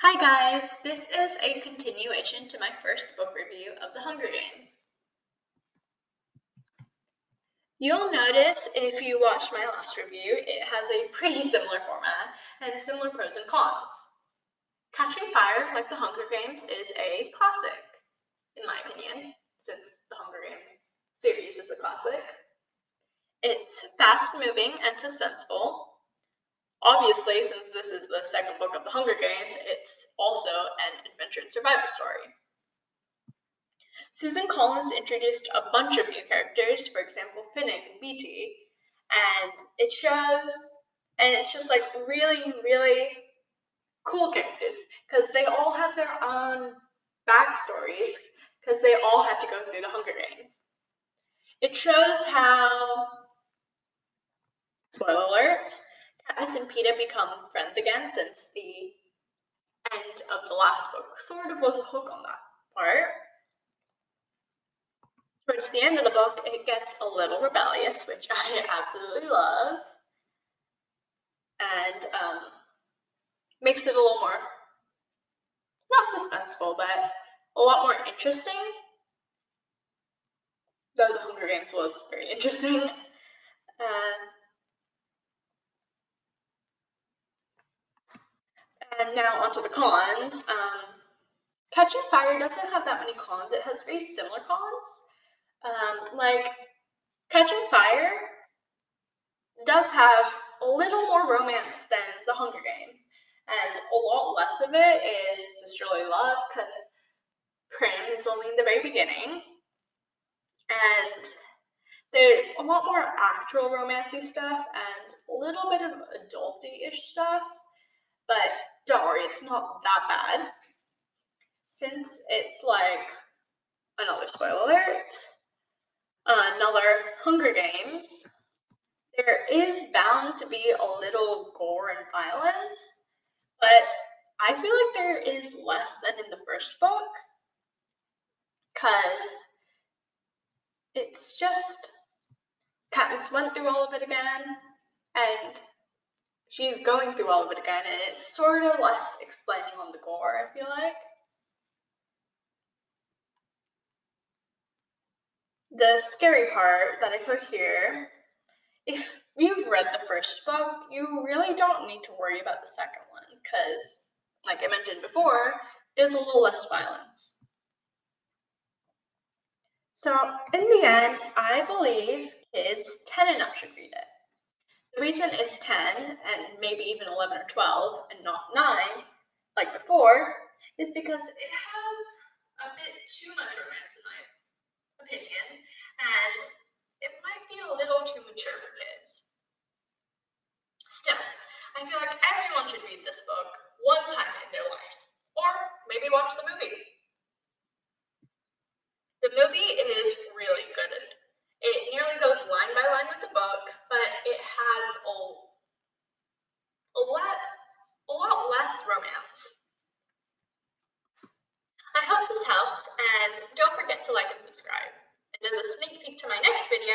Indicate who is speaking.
Speaker 1: Hi guys, this is a continuation to my first book review of The Hunger Games. You'll notice if you watched my last review, it has a pretty similar format and similar pros and cons. Catching Fire, like The Hunger Games, is a classic, in my opinion, since The Hunger Games series is a classic. It's fast-moving and suspenseful. Obviously, since this is the second book of The Hunger Games, it's also an adventure and survival story. Susan Collins introduced a bunch of new characters, for example, Finnick and Beetee, and it's just like really cool characters because they all have their own backstories because they all had to go through the Hunger Games. It shows how, spoiler alert, Katniss and Peeta become friends again since the end of the last book sort of was a hook on that part. Towards the end of the book, it gets a little rebellious, which I absolutely love, and makes it a little more, not suspenseful, but a lot more interesting, though The Hunger Games was very interesting. And now onto the cons. Catching Fire doesn't have that many cons. It has very similar cons. Like, Catching Fire does have a little more romance than The Hunger Games, and a lot less of it is sisterly love, because Prim is only in the very beginning, and there's a lot more actual romancy stuff and a little bit of adulty-ish stuff, but don't worry, it's not that bad. Since it's like, another spoiler alert, another Hunger Games, there is bound to be a little gore and violence, but I feel like there is less than in the first book, because it's just Katniss went through all of it again, and she's going through all of it again, and it's sort of less explaining on the gore, I feel like. The scary part that I put here, if you've read the first book, you really don't need to worry about the second one, because, like I mentioned before, there's a little less violence. So, in the end, I believe kids 10 and up should read it. The reason it's 10 and maybe even 11 or 12 and not 9, like before, is because it has a bit too much romance in my opinion, and it might be a little too mature for kids. Still, I feel like everyone should read this book one time in their life, or maybe watch the movie. The movie is really good. It nearly goes line by line with the book, but it has a lot less romance. I hope this helped, and don't forget to like and subscribe. And as a sneak peek to my next video,